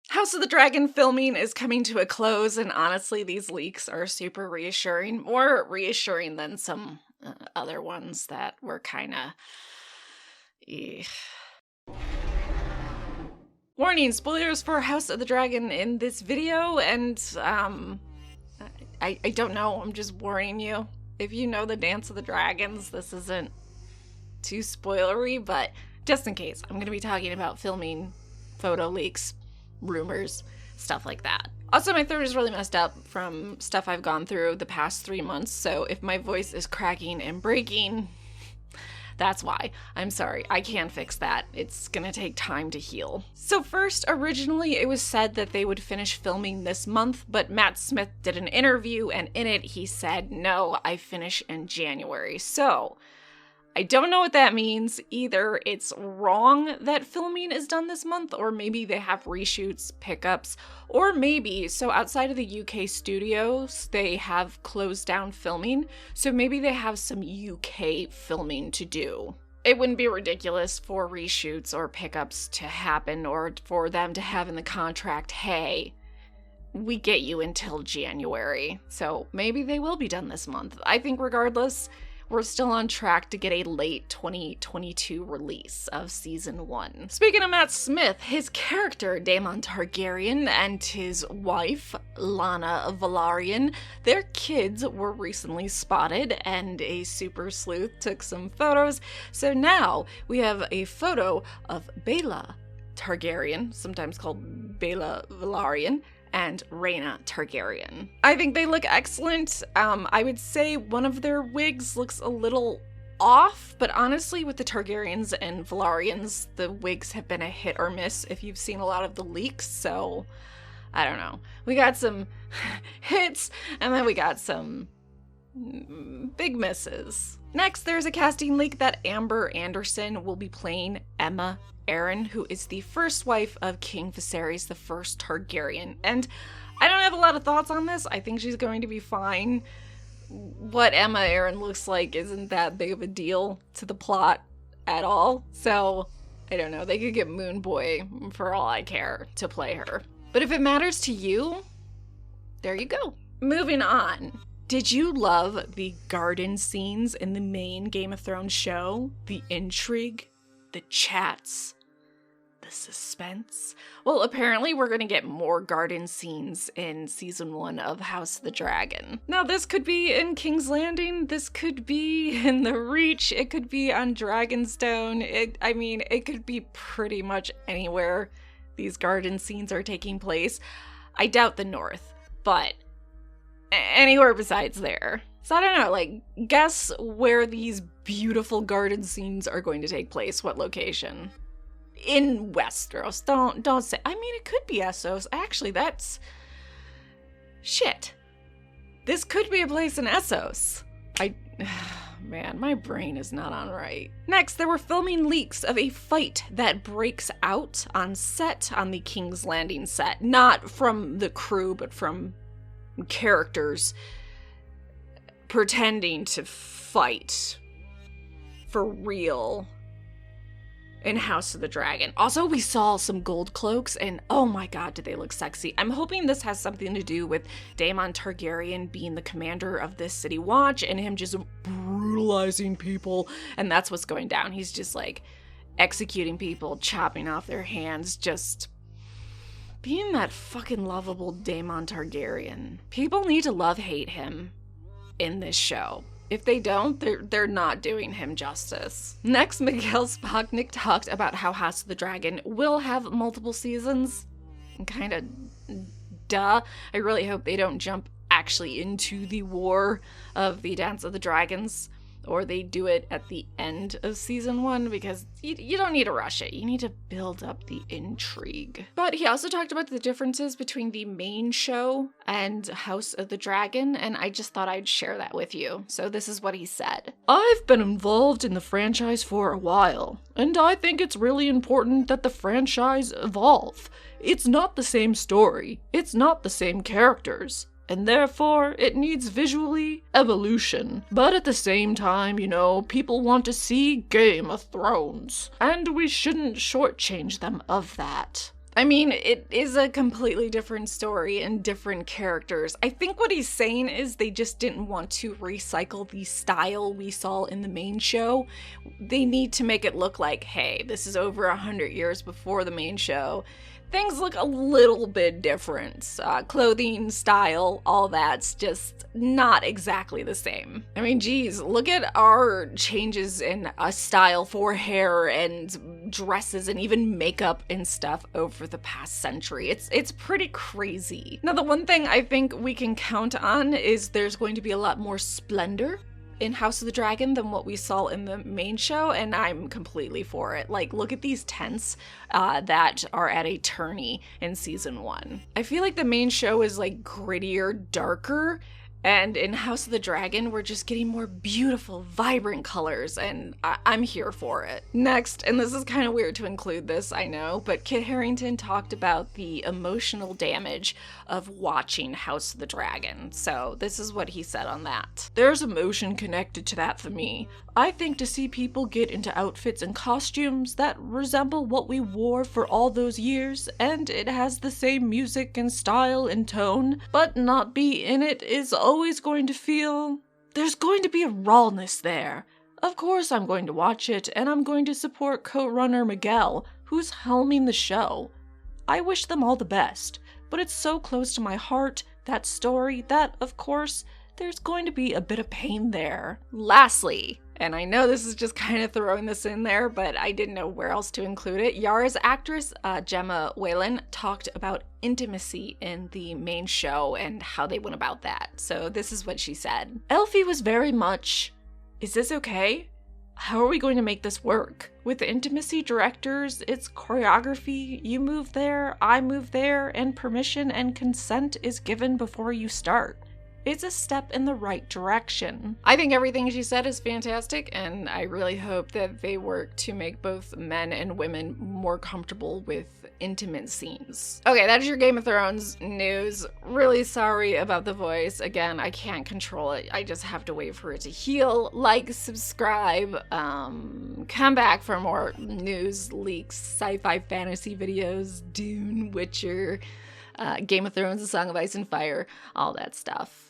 House of the Dragon filming is coming to a close, and honestly, these leaks are super reassuring. More reassuring than some other ones that were kinda... Warning, spoilers for House of the Dragon in this video, and I don't know, I'm just warning you. If you know the Dance of the Dragons, this isn't too spoilery, but just in case, I'm gonna be talking about filming, photo leaks, rumors, stuff like that. Also, my throat is really messed up from stuff I've gone through the past 3 months, so if my voice is cracking and breaking, that's why. I'm sorry, I can't fix that. It's gonna take time to heal. So first, originally it was said that they would finish filming this month, but Matt Smith did an interview, and in it he said, no, I finish in January. So I don't know what that means. Either it's wrong that filming is done this month, or maybe they have reshoots, pickups, or maybe, so outside of the UK studios, they have closed down filming, so maybe they have some UK filming to do. It wouldn't be ridiculous for reshoots or pickups to happen, or for them to have in the contract, hey, we get you until January. So maybe they will be done this month. I think regardless, we're still on track to get a late 2022 release of season 1. Speaking of Matt Smith, his character Daemon Targaryen and his wife Lyanna Velaryon, their kids were recently spotted, and a super sleuth took some photos. So now we have a photo of Baela Targaryen, sometimes called Baela Velaryon, and Rhaena Targaryen. I think they look excellent. I would say one of their wigs looks a little off, but honestly with the Targaryens and Velaryons, the wigs have been a hit or miss if you've seen a lot of the leaks, so I don't know. We got some hits, and then we got some big misses. Next, there's a casting leak that Amber Anderson will be playing Aemma Arryn, who is the first wife of King Viserys the First Targaryen. And I don't have a lot of thoughts on this. I think she's going to be fine. What Aemma Arryn looks like isn't that big of a deal to the plot at all. So, I don't know. They could get Moon Boy, for all I care, to play her. But if it matters to you, there you go. Moving on. Did you love the garden scenes in the main Game of Thrones show? The intrigue? The chats? The suspense? Well, apparently we're gonna get more garden scenes in season 1 of House of the Dragon. Now, this could be in King's Landing, this could be in the Reach, it could be on Dragonstone, it could be pretty much anywhere these garden scenes are taking place. I doubt the North, but anywhere besides there. So I don't know, like, guess where these beautiful garden scenes are going to take place, what location? In Westeros. Don't say, I mean, it could be Essos. Actually, that's... shit. This could be a place in Essos. Man, my brain is not on right. Next, there were filming leaks of a fight that breaks out on set, on the King's Landing set. Not from the crew, but from characters pretending to fight for real in House of the Dragon. Also, we saw some gold cloaks, and oh my god, did they look sexy. I'm hoping this has something to do with Daemon Targaryen being the commander of this city watch and him just brutalizing people, and that's what's going down. He's just like executing people, chopping off their hands, just being that fucking lovable Daemon Targaryen. People need to love-hate him in this show. If they don't, they're not doing him justice. Next, Miguel Spagnik talked about how House of the Dragon will have multiple seasons. Kinda duh. I really hope they don't jump actually into the war of the Dance of the Dragons, or they do it at the end of season 1, because you don't need to rush it. You need to build up the intrigue. But he also talked about the differences between the main show and House of the Dragon, and I just thought I'd share that with you. So this is what he said. I've been involved in the franchise for a while, and I think it's really important that the franchise evolve. It's not the same story. It's not the same characters. And therefore, it needs visually evolution. But at the same time, you know, people want to see Game of Thrones, and we shouldn't shortchange them of that. I mean, it is a completely different story and different characters. I think what he's saying is they just didn't want to recycle the style we saw in the main show. They need to make it look like, hey, this is over 100 years before the main show. Things look a little bit different. Clothing, style, all that's just not exactly the same. I mean, geez, look at our changes in style for hair and dresses and even makeup and stuff over the past century. It's pretty crazy. Now, the one thing I think we can count on is there's going to be a lot more splendor in House of the Dragon than what we saw in the main show, and I'm completely for it. Like, look at these tents that are at a tourney in season 1. I feel like the main show is like grittier, darker, and in House of the Dragon, we're just getting more beautiful, vibrant colors, and I'm here for it. Next, and this is kind of weird to include this, I know, but Kit Harington talked about the emotional damage of watching House of the Dragon. So this is what he said on that. There's emotion connected to that for me. I think to see people get into outfits and costumes that resemble what we wore for all those years, and it has the same music and style and tone, but not be in it is always going to feel... There's going to be a rawness there. Of course I'm going to watch it, and I'm going to support co-runner Miguel, who's helming the show. I wish them all the best, but it's so close to my heart, that story, that, of course, there's going to be a bit of pain there. Lastly, and I know this is just kind of throwing this in there, but I didn't know where else to include it, Yara's actress, Gemma Whelan, talked about intimacy in the main show and how they went about that. So this is what she said. Elfie was very much, is this okay? How are we going to make this work? With intimacy directors, it's choreography, you move there, I move there, and permission and consent is given before you start. It's a step in the right direction. I think everything she said is fantastic, and I really hope that they work to make both men and women more comfortable with intimate scenes. Okay, that is your Game of Thrones news. Really sorry about the voice. Again, I can't control it. I just have to wait for it to heal. Like, subscribe, come back for more news, leaks, sci-fi fantasy videos, Dune, Witcher, Game of Thrones, A Song of Ice and Fire, all that stuff.